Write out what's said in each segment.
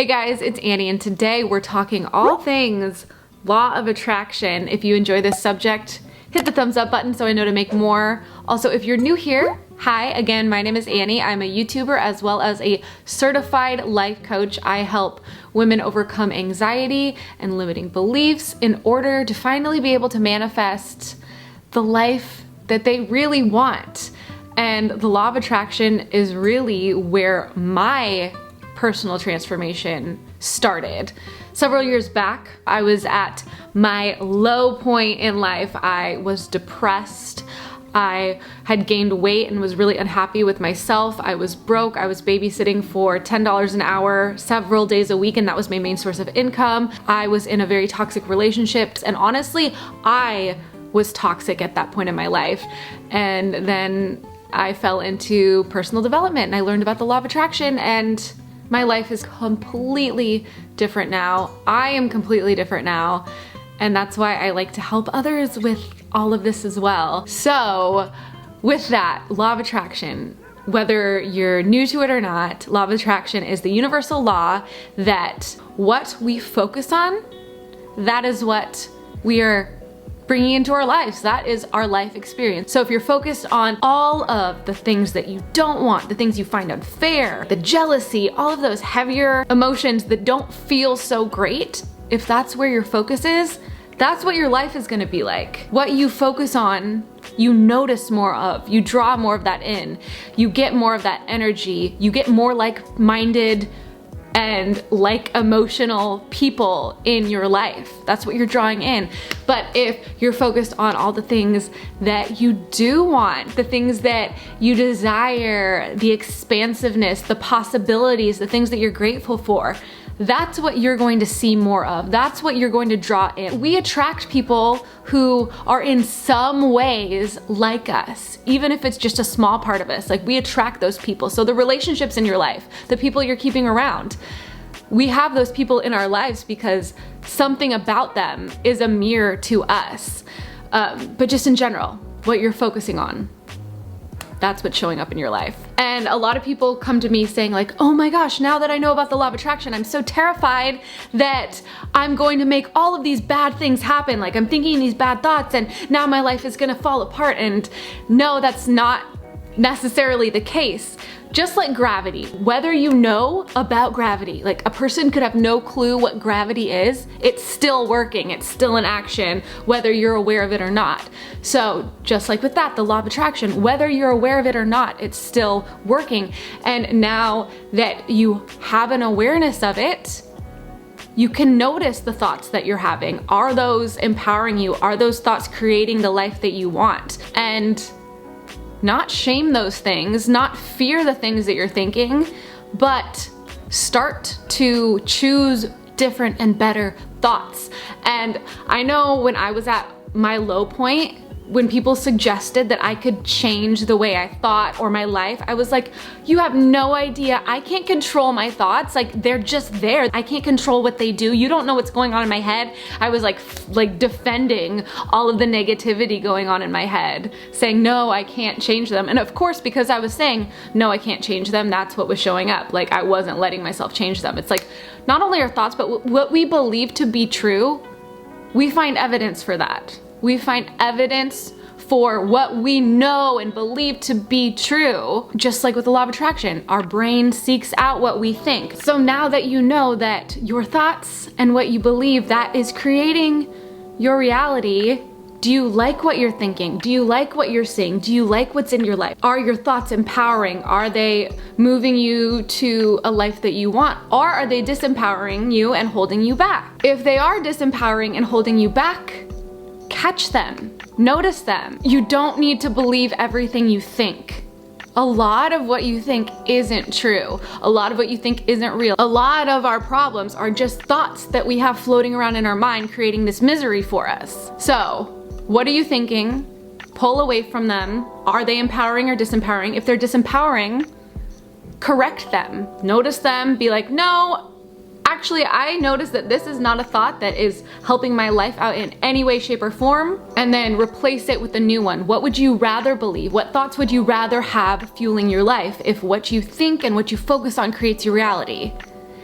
Hey guys, it's Annie and today we're talking all things law of attraction. If you enjoy this subject, hit the thumbs up button so I know to make more. Also, if you're new here, hi, again, my name is Annie. I'm a YouTuber as well as a certified life coach. I help women overcome anxiety and limiting beliefs in order to finally be able to manifest the life that they really want. And the law of attraction is really where my personal transformation started. Several years back, I was at my low point in life. I was depressed. I had gained weight and was really unhappy with myself. I was broke. I was babysitting for $10 an hour several days a week, and that was my main source of income. I was in a very toxic relationship, and honestly, I was toxic at that point in my life. And then I fell into personal development and I learned about the law of attraction, and my life is completely different now. I am completely different now, and that's why I like to help others with all of this as well. So with that, law of attraction, whether you're new to it or not, law of attraction is the universal law that what we focus on, that is what we are bringing into our lives. That is our life experience. So if you're focused on all of the things that you don't want, the things you find unfair, the jealousy, all of those heavier emotions that don't feel so great, if that's where your focus is, that's what your life is gonna be like. What you focus on, you notice more of, you draw more of that in, you get more of that energy, you get more like-minded and like emotional people in your life. That's what you're drawing in. But if you're focused on all the things that you do want, the things that you desire, the expansiveness, the possibilities, the things that you're grateful for, that's what you're going to see more of. That's what you're going to draw in. We attract people who are in some ways like us, even if it's just a small part of us. Like, we attract those people. So the relationships in your life, the people you're keeping around, we have those people in our lives because something about them is a mirror to us. But just in general, what you're focusing on, that's what's showing up in your life. And a lot of people come to me saying like, oh my gosh, now that I know about the law of attraction, I'm so terrified that I'm going to make all of these bad things happen. Like, I'm thinking these bad thoughts and now my life is gonna fall apart. And no, that's not necessarily the case. Just like gravity, whether you know about gravity, like a person could have no clue what gravity is, it's still working, it's still in action, whether you're aware of it or not. So just like with that, the law of attraction, whether you're aware of it or not, it's still working. And now that you have an awareness of it, you can notice the thoughts that you're having. Are those empowering you? Are those thoughts creating the life that you want? And not shame those things, not fear the things that you're thinking, but start to choose different and better thoughts. And I know when I was at my low point, when people suggested that I could change the way I thought or my life, I was like, you have no idea. I can't control my thoughts. Like, they're just there. I can't control what they do. You don't know what's going on in my head. I was like defending all of the negativity going on in my head, saying, no, I can't change them. And of course, because I was saying, no, I can't change them, that's what was showing up. Like, I wasn't letting myself change them. It's like, not only our thoughts, but what we believe to be true, we find evidence for that. We find evidence for what we know and believe to be true. Just like with the law of attraction, our brain seeks out what we think. So now that you know that your thoughts and what you believe, that is creating your reality, do you like what you're thinking? Do you like what you're seeing? Do you like what's in your life? Are your thoughts empowering? Are they moving you to a life that you want? Or are they disempowering you and holding you back? If they are disempowering and holding you back, catch them, notice them. You don't need to believe everything you think. A lot of what you think isn't true. A lot of what you think isn't real. A lot of our problems are just thoughts that we have floating around in our mind, creating this misery for us. So, what are you thinking? Pull away from them. Are they empowering or disempowering? If they're disempowering, correct them. Notice them, be like, no, actually, I noticed that this is not a thought that is helping my life out in any way, shape, or form, and then replace it with a new one. What would you rather believe? What thoughts would you rather have fueling your life if what you think and what you focus on creates your reality?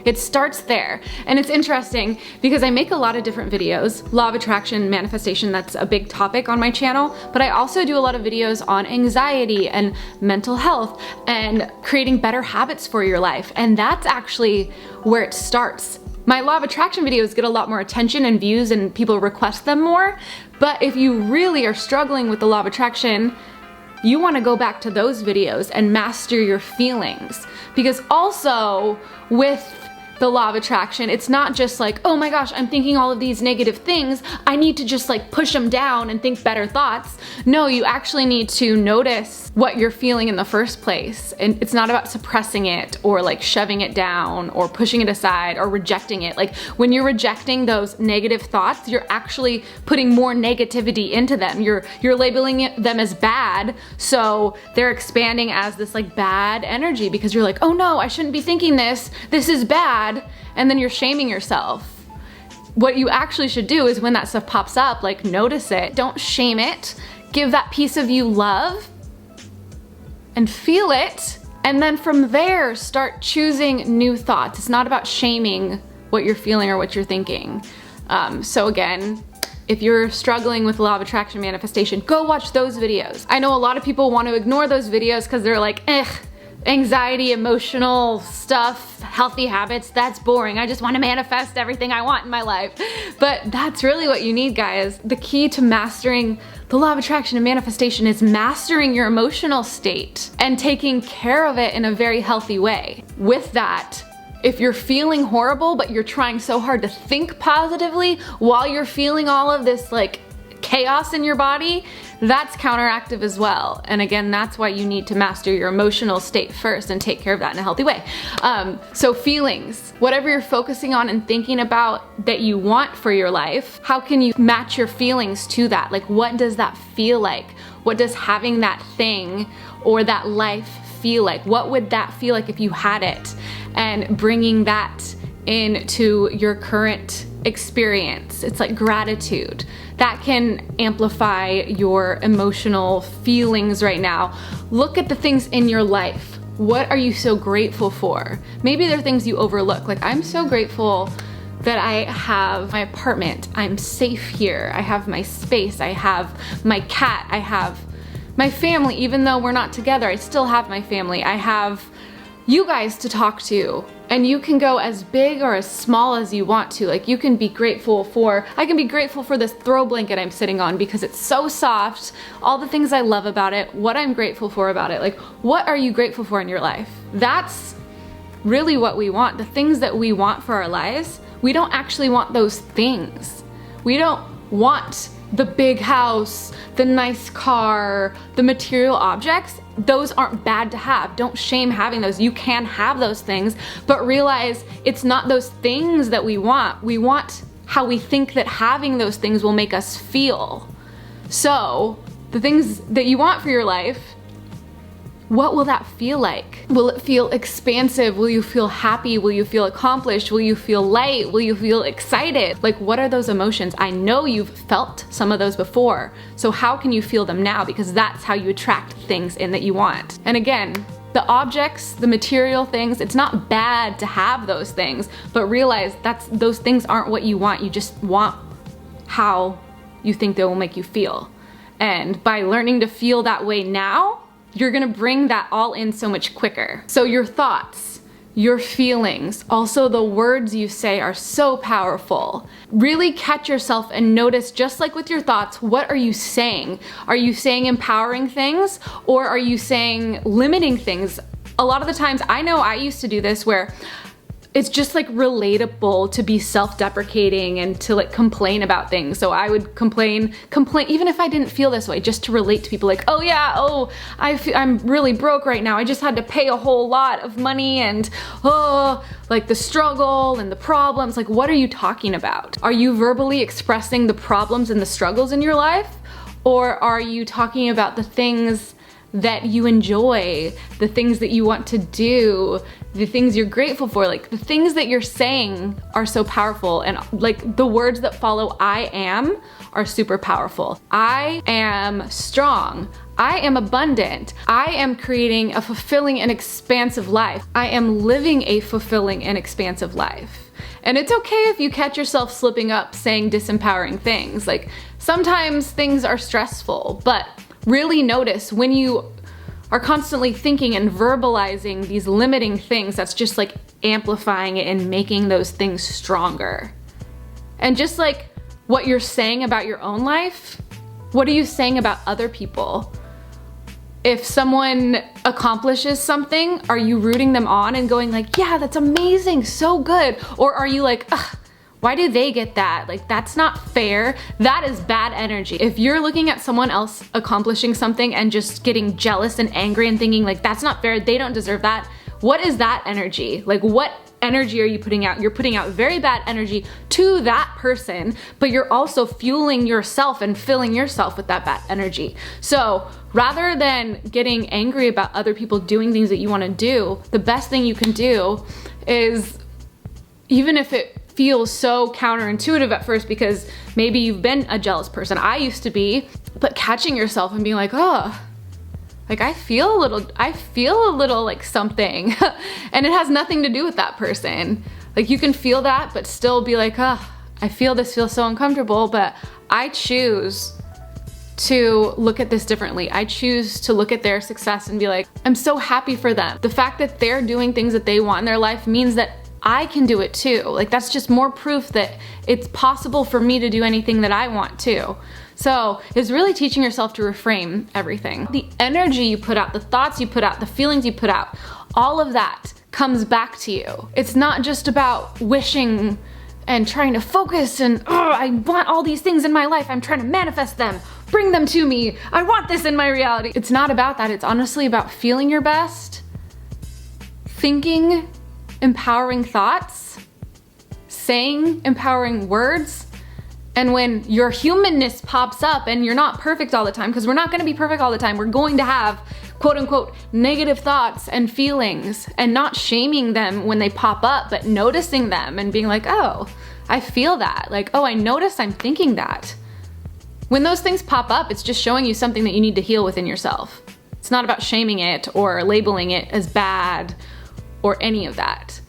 It starts there. And it's interesting because I make a lot of different videos. Law of attraction, manifestation, that's a big topic on my channel, but I also do a lot of videos on anxiety and mental health and creating better habits for your life. And that's actually where it starts. My law of attraction videos get a lot more attention and views and people request them more. But if you really are struggling with the law of attraction, you want to go back to those videos and master your feelings. Because also with the law of attraction, it's not just like, oh my gosh, I'm thinking all of these negative things, I need to just like push them down and think better thoughts. No, you actually need to notice what you're feeling in the first place. And it's not about suppressing it or like shoving it down or pushing it aside or rejecting it. Like when you're rejecting those negative thoughts, you're actually putting more negativity into them. You're labeling them as bad, so they're expanding as this like bad energy because you're like, oh no, I shouldn't be thinking this is bad. And then you're shaming yourself. What you actually should do is when that stuff pops up, like notice it, don't shame it, give that piece of you love and feel it. And then from there, start choosing new thoughts. It's not about shaming what you're feeling or what you're thinking. So again, if you're struggling with law of attraction manifestation, go watch those videos. I know a lot of people want to ignore those videos because they're like, anxiety, emotional stuff, healthy habits, that's boring. I just want to manifest everything I want in my life. But that's really what you need, guys. The key to mastering the law of attraction and manifestation is mastering your emotional state and taking care of it in a very healthy way. With that, if you're feeling horrible, but you're trying so hard to think positively while you're feeling all of this like chaos in your body, that's counteractive as well. And again, that's why you need to master your emotional state first and take care of that in a healthy way. So feelings, whatever you're focusing on and thinking about that you want for your life, how can you match your feelings to that? Like, what does that feel like? What does having that thing or that life feel like? What would that feel like if you had it? And bringing that into your current experience. It's like gratitude. That can amplify your emotional feelings right now. Look at the things in your life. What are you so grateful for? Maybe there are things you overlook. Like, I'm so grateful that I have my apartment. I'm safe here. I have my space. I have my cat. I have my family. Even though we're not together, I still have my family. I have you guys to talk to. And you can go as big or as small as you want to. Like, you can be grateful for, I can be grateful for this throw blanket I'm sitting on because it's so soft, all the things I love about it, what I'm grateful for about it. Like, what are you grateful for in your life? That's really what we want. The things that we want for our lives, we don't actually want those things. We don't want the big house, the nice car, the material objects. Those aren't bad to have. Don't shame having those. You can have those things, but realize it's not those things that we want. We want how we think that having those things will make us feel. So the things that you want for your life, what will that feel like? Will it feel expansive? Will you feel happy? Will you feel accomplished? Will you feel light? Will you feel excited? Like, what are those emotions? I know you've felt some of those before. So how can you feel them now? Because that's how you attract things in that you want. And again, the objects, the material things, it's not bad to have those things, but realize those things aren't what you want. You just want how you think they will make you feel. And by learning to feel that way now, you're gonna bring that all in so much quicker. So your thoughts, your feelings, also the words you say are so powerful. Really catch yourself and notice, just like with your thoughts, what are you saying? Are you saying empowering things, or are you saying limiting things? A lot of the times, I know I used to do this where it's just like relatable to be self-deprecating and to like complain about things. So I would complain, even if I didn't feel this way, just to relate to people like, oh yeah, I'm really broke right now. I just had to pay a whole lot of money and like the struggle and the problems. Like, what are you talking about? Are you verbally expressing the problems and the struggles in your life? Or are you talking about the things that you enjoy, the things that you want to do, the things you're grateful for. Like the things that you're saying are so powerful, and like the words that follow I am are super powerful. I am strong. I am abundant. I am creating a fulfilling and expansive life. I am living a fulfilling and expansive life. And it's okay if you catch yourself slipping up saying disempowering things. Like sometimes things are stressful, but really notice when you are constantly thinking and verbalizing these limiting things, that's just like amplifying it and making those things stronger. And just like what you're saying about your own life, what are you saying about other people? If someone accomplishes something, are you rooting them on and going like, yeah, that's amazing, so good? Or are you like, ugh, why do they get that? Like, that's not fair. That is bad energy. If you're looking at someone else accomplishing something and just getting jealous and angry and thinking like, that's not fair, they don't deserve that, what is that energy? Like, what energy are you putting out? You're putting out very bad energy to that person, but you're also fueling yourself and filling yourself with that bad energy. So rather than getting angry about other people doing things that you want to do, the best thing you can do is, even if it feels so counterintuitive at first because maybe you've been a jealous person, I used to be, but catching yourself and being like, oh, like I feel a little like something and it has nothing to do with that person. Like you can feel that but still be like, oh, I feel this feels so uncomfortable, but I choose to look at this differently. I choose to look at their success and be like, I'm so happy for them. The fact that they're doing things that they want in their life means that I can do it too. Like that's just more proof that it's possible for me to do anything that I want to. So it's really teaching yourself to reframe everything. The energy you put out, the thoughts you put out, the feelings you put out, all of that comes back to you. It's not just about wishing and trying to focus and, oh, I want all these things in my life, I'm trying to manifest them, bring them to me, I want this in my reality. It's not about that. It's honestly about feeling your best, thinking empowering thoughts, saying empowering words. And when your humanness pops up and you're not perfect all the time, because we're not going to be perfect all the time, we're going to have quote unquote negative thoughts and feelings, and not shaming them when they pop up, but noticing them and being like, oh, I feel that. Like, oh, I notice I'm thinking that. When those things pop up, it's just showing you something that you need to heal within yourself. It's not about shaming it or labeling it as bad or any of that.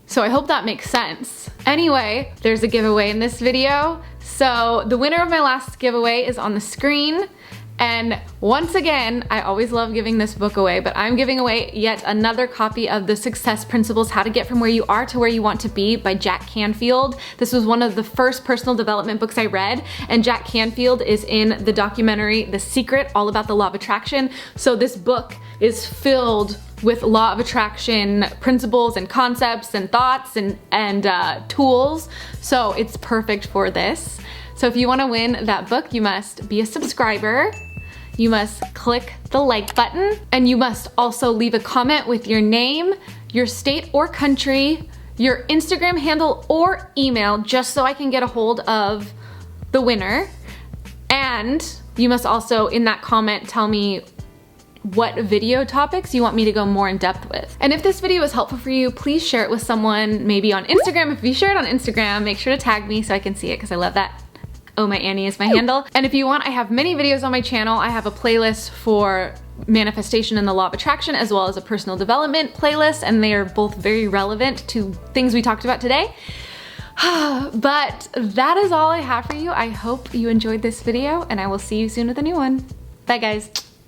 So I hope that makes sense. Anyway, there's a giveaway in this video. So the winner of my last giveaway is on the screen. And once again, I always love giving this book away, but I'm giving away yet another copy of The Success Principles: How to Get From Where You Are to Where You Want to Be by Jack Canfield. This was one of the first personal development books I read, and Jack Canfield is in the documentary The Secret, all about the law of attraction. So this book is filled with law of attraction principles and concepts and thoughts and tools. So it's perfect for this. So if you want to win that book, you must be a subscriber, you must click the like button, and you must also leave a comment with your name, your state or country, your Instagram handle or email, just so I can get a hold of the winner. And you must also, in that comment, tell me what video topics you want me to go more in depth with. And if this video was helpful for you, please share it with someone, maybe on Instagram. If you share it on Instagram, make sure to tag me so I can see it, because I love that. Oh, my Annie is my handle. And if you want, I have many videos on my channel. I have a playlist for manifestation and the law of attraction, as well as a personal development playlist, and they are both very relevant to things we talked about today. But that is all I have for you. I hope you enjoyed this video, and I will see you soon with a new one. Bye, guys.